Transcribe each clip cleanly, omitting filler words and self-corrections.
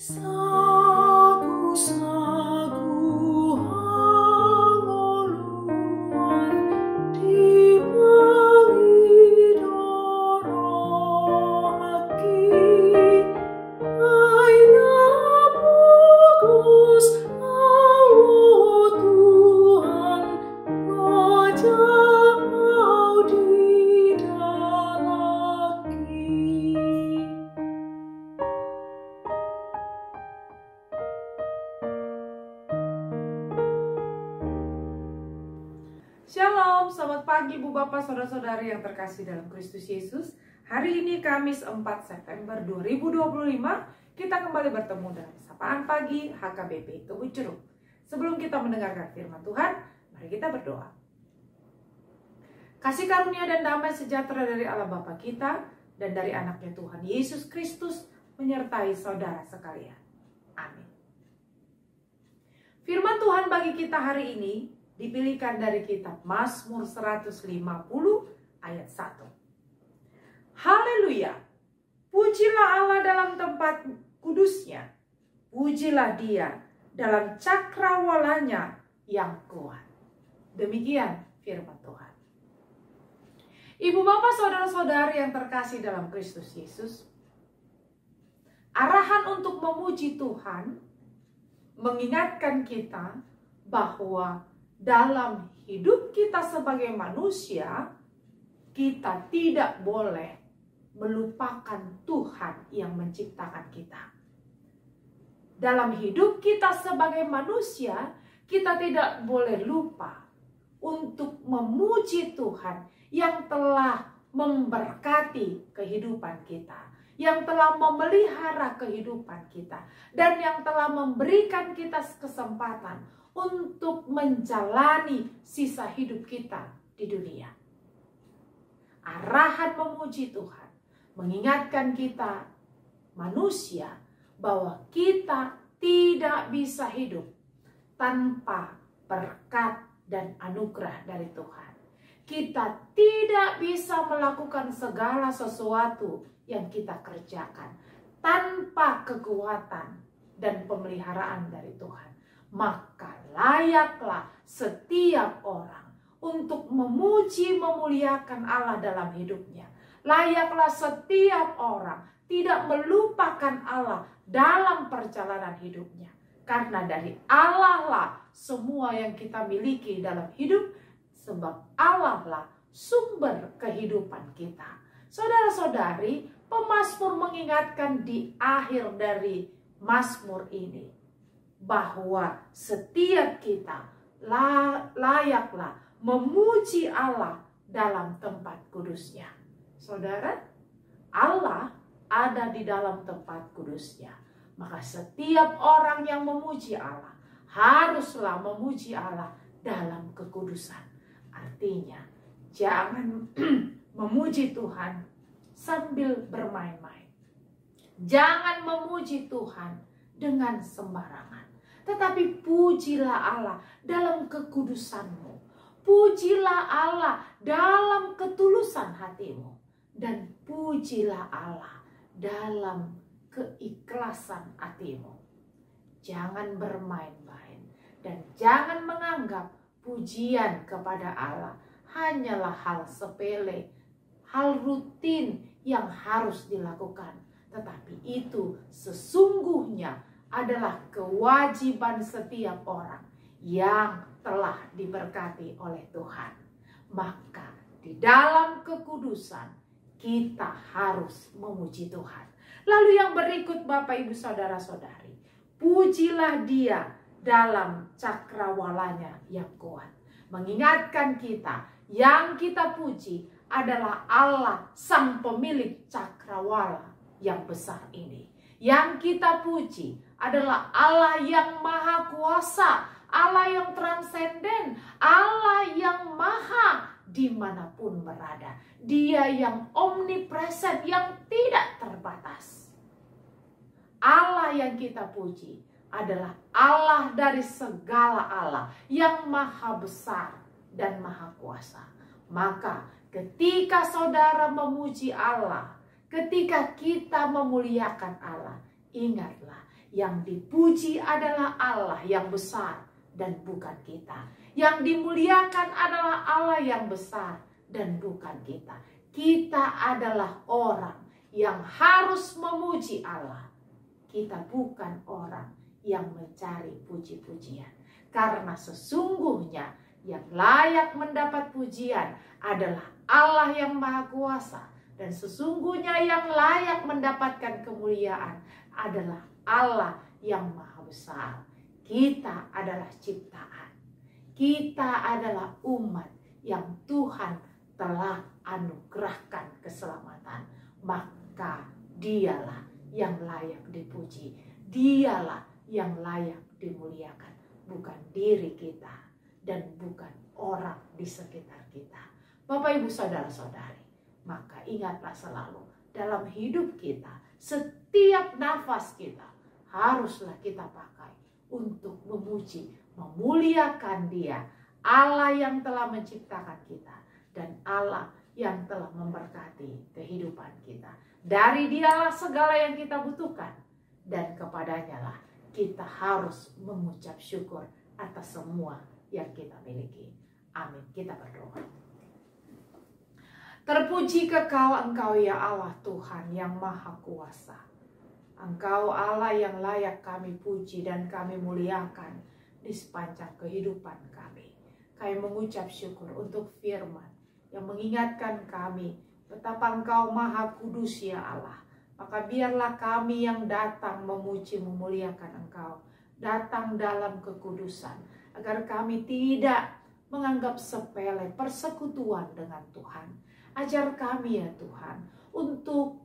Sagu-sagu hangoluan dipangi dorohaki aina bagus Allah Tuhan Raja mau didalaki. Shalom, selamat pagi Bu Bapak Saudara-saudari yang terkasih dalam Kristus Yesus. Hari ini Kamis 4 September 2025, kita kembali bertemu dalam Sapaan Pagi HKBP Kebun Ceruk. Sebelum kita mendengarkan firman Tuhan, mari kita berdoa. Kasih karunia dan damai sejahtera dari Allah Bapa kita dan dari anaknya Tuhan Yesus Kristus menyertai saudara sekalian. Amin. Firman Tuhan bagi kita hari ini dipilihkan dari kitab Mazmur 150 ayat 1. Haleluya! Pujilah Allah dalam tempat kudusnya. Pujilah Dia dalam cakrawalanya yang kuat. Demikian firman Tuhan. Ibu bapak saudara-saudari yang terkasih dalam Kristus Yesus, arahan untuk memuji Tuhan mengingatkan kita bahwa dalam hidup kita sebagai manusia, kita tidak boleh melupakan Tuhan yang menciptakan kita. Dalam hidup kita sebagai manusia, kita tidak boleh lupa untuk memuji Tuhan yang telah memberkati kehidupan kita, yang telah memelihara kehidupan kita, dan yang telah memberikan kita kesempatan untuk menjalani sisa hidup kita di dunia. Arahan memuji Tuhan mengingatkan kita manusia bahwa kita tidak bisa hidup tanpa berkat dan anugerah dari Tuhan. Kita tidak bisa melakukan segala sesuatu yang kita kerjakan tanpa kekuatan dan pemeliharaan dari Tuhan. Maka layaklah setiap orang untuk memuji memuliakan Allah dalam hidupnya. Layaklah setiap orang tidak melupakan Allah dalam perjalanan hidupnya. Karena dari Allah lah semua yang kita miliki dalam hidup, sebab Allah lah sumber kehidupan kita. Saudara-saudari, pemazmur mengingatkan di akhir dari mazmur ini bahwa setiap kita layaklah memuji Allah dalam tempat kudusnya. Saudara, Allah ada di dalam tempat kudusnya. Maka setiap orang yang memuji Allah haruslah memuji Allah dalam kekudusan. Artinya, jangan memuji Tuhan sambil bermain-main. Jangan memuji Tuhan dengan sembarangan. Tetapi pujilah Allah dalam kekudusanmu. Pujilah Allah dalam ketulusan hatimu. Dan pujilah Allah dalam keikhlasan hatimu. Jangan bermain-main. Dan jangan menganggap pujian kepada Allah hanyalah hal sepele, hal rutin yang harus dilakukan. Tetapi itu sesungguhnya adalah kewajiban setiap orang yang telah diberkati oleh Tuhan. Maka di dalam kekudusan kita harus memuji Tuhan. Lalu yang berikut Bapak Ibu Saudara-saudari, pujilah Dia dalam cakrawalanya yang kuat. Mengingatkan kita yang kita puji adalah Allah sang pemilik cakrawala yang besar ini. Yang kita puji adalah Allah yang maha kuasa, Allah yang transenden, Allah yang maha dimanapun berada. Dia yang omnipresent, yang tidak terbatas. Allah yang kita puji adalah Allah dari segala Allah yang maha besar dan maha kuasa. Maka ketika saudara memuji Allah, ketika kita memuliakan Allah, ingatlah Yang dipuji adalah Allah yang besar dan bukan kita. Yang dimuliakan adalah Allah yang besar dan bukan kita. Kita adalah orang yang harus memuji Allah. Kita bukan orang yang mencari puji-pujian. Karena sesungguhnya yang layak mendapat pujian adalah Allah yang Maha Kuasa. Dan sesungguhnya yang layak mendapatkan kemuliaan adalah Allah yang Maha Besar. Kita adalah ciptaan. Kita adalah umat yang Tuhan telah anugerahkan keselamatan. Maka dialah yang layak dipuji. Dialah yang layak dimuliakan. Bukan diri kita dan bukan orang di sekitar kita. Bapak, Ibu, Saudara-saudari, maka ingatlah selalu dalam hidup kita, setiap nafas kita haruslah kita pakai untuk memuji, memuliakan Dia, Allah yang telah menciptakan kita dan Allah yang telah memberkati kehidupan kita. Dari Dialah segala yang kita butuhkan dan kepadanya lah kita harus mengucap syukur atas semua yang kita miliki. Amin. Kita berdoa. Terpuji kekal Engkau ya Allah Tuhan yang Maha Kuasa. Engkau Allah yang layak kami puji dan kami muliakan di sepanjang kehidupan kami. Kami mengucap syukur untuk firman yang mengingatkan kami betapa Engkau Maha Kudus ya Allah. Maka biarlah kami yang datang memuji memuliakan Engkau, datang dalam kekudusan, agar kami tidak menganggap sepele persekutuan dengan Tuhan. Ajar kami ya Tuhan untuk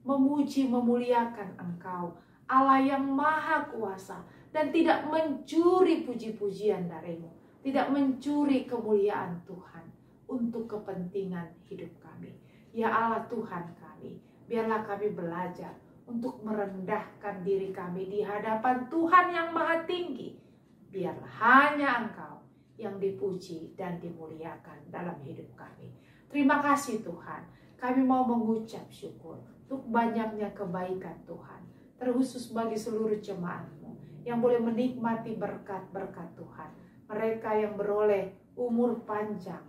memuji memuliakan Engkau, Allah yang Maha Kuasa, dan tidak mencuri puji-pujian darimu, tidak mencuri kemuliaan Tuhan untuk kepentingan hidup kami. Ya Allah Tuhan kami, biarlah kami belajar untuk merendahkan diri kami di hadapan Tuhan yang Maha Tinggi. Biarlah hanya Engkau yang dipuji dan dimuliakan dalam hidup kami. Terima kasih Tuhan, kami mau mengucap syukur untuk banyaknya kebaikan Tuhan, terkhusus bagi seluruh jemaat-Mu yang boleh menikmati berkat-berkat Tuhan. Mereka yang beroleh umur panjang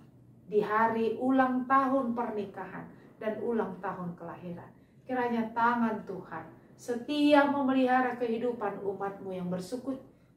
di hari ulang tahun pernikahan dan ulang tahun kelahiran. Kiranya tangan Tuhan setia memelihara kehidupan umat-Mu yang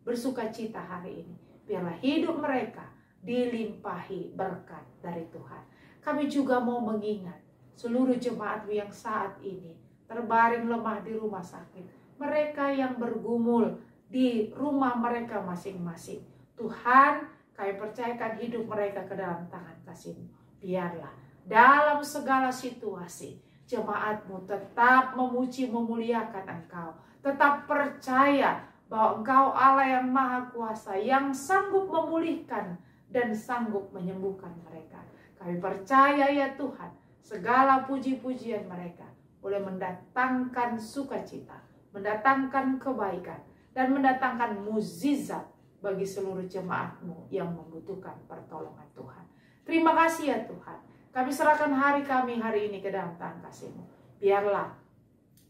bersuka cita hari ini. Biarlah hidup mereka dilimpahi berkat dari Tuhan. Kami juga mau mengingat seluruh jemaat-Mu yang saat ini terbaring lemah di rumah sakit. Mereka yang bergumul di rumah mereka masing-masing. Tuhan, kami percayakan hidup mereka ke dalam tangan kasih-Mu. Biarlah dalam segala situasi jemaat-Mu tetap memuji memuliakan Engkau. Tetap percaya bahwa Engkau Allah yang Maha Kuasa, yang sanggup memulihkan dan sanggup menyembuhkan mereka. Kami percaya ya Tuhan, segala puji-pujian mereka boleh mendatangkan sukacita, mendatangkan kebaikan, dan mendatangkan mukjizat bagi seluruh jemaat-Mu yang membutuhkan pertolongan Tuhan. Terima kasih ya Tuhan. Kami serahkan hari kami hari ini ke dalam tangan kasih-Mu. Biarlah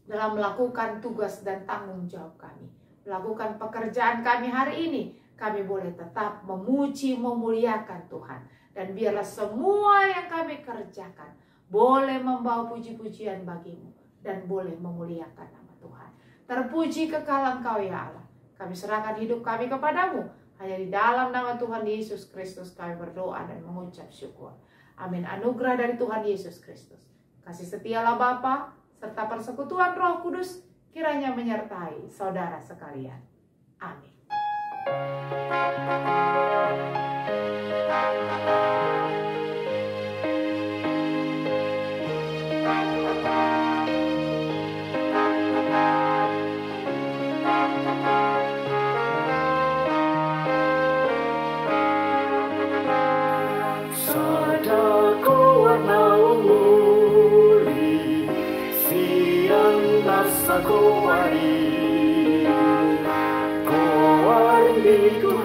dalam melakukan tugas dan tanggung jawab kami, melakukan pekerjaan kami hari ini, kami boleh tetap memuji memuliakan Tuhan. Dan biarlah semua yang kami kerjakan boleh membawa puji-pujian bagi-Mu dan boleh memuliakan nama Tuhan. Terpuji kekal Engkau ya Allah. Kami serahkan hidup kami kepadamu. Hanya di dalam nama Tuhan Yesus Kristus kami berdoa dan mengucap syukur. Amin. Anugerah dari Tuhan Yesus Kristus, kasih setialah Bapa serta persekutuan Roh Kudus kiranya menyertai saudara sekalian. Amin.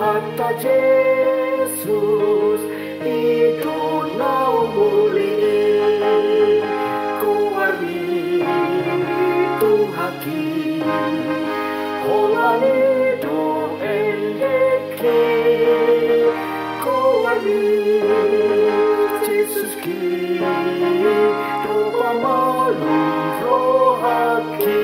Kata Yesus itu nau muli kuari tu haki Holani do endeke Koani Jesus ki Do pamalu rohaki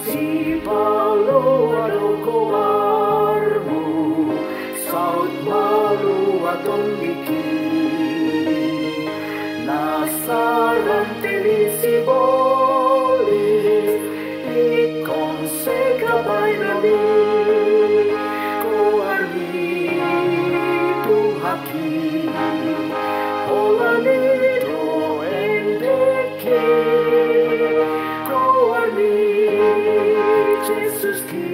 Si palu adogo armu saut malu atong biki nasaran teri si bolis ikon se kabay nami ko armi tu haki holani do endeke ko armi Jesus ki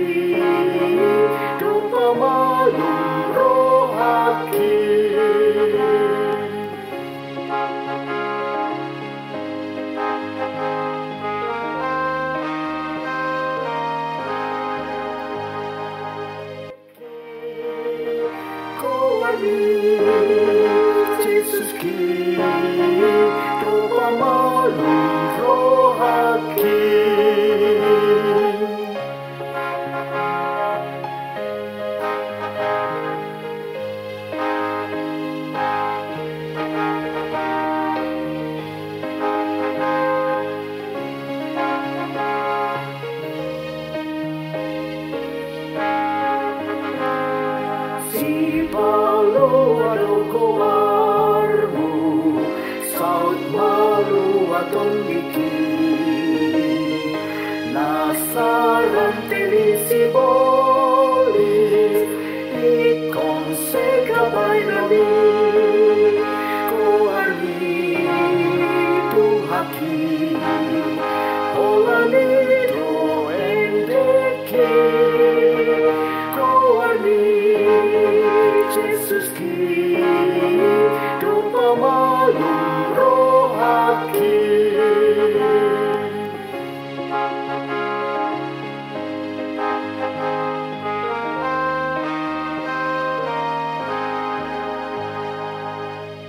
do pamalu rohaki Koani Jesus ki do pamalu rohaki Si palu adogo armu saut malu atong biki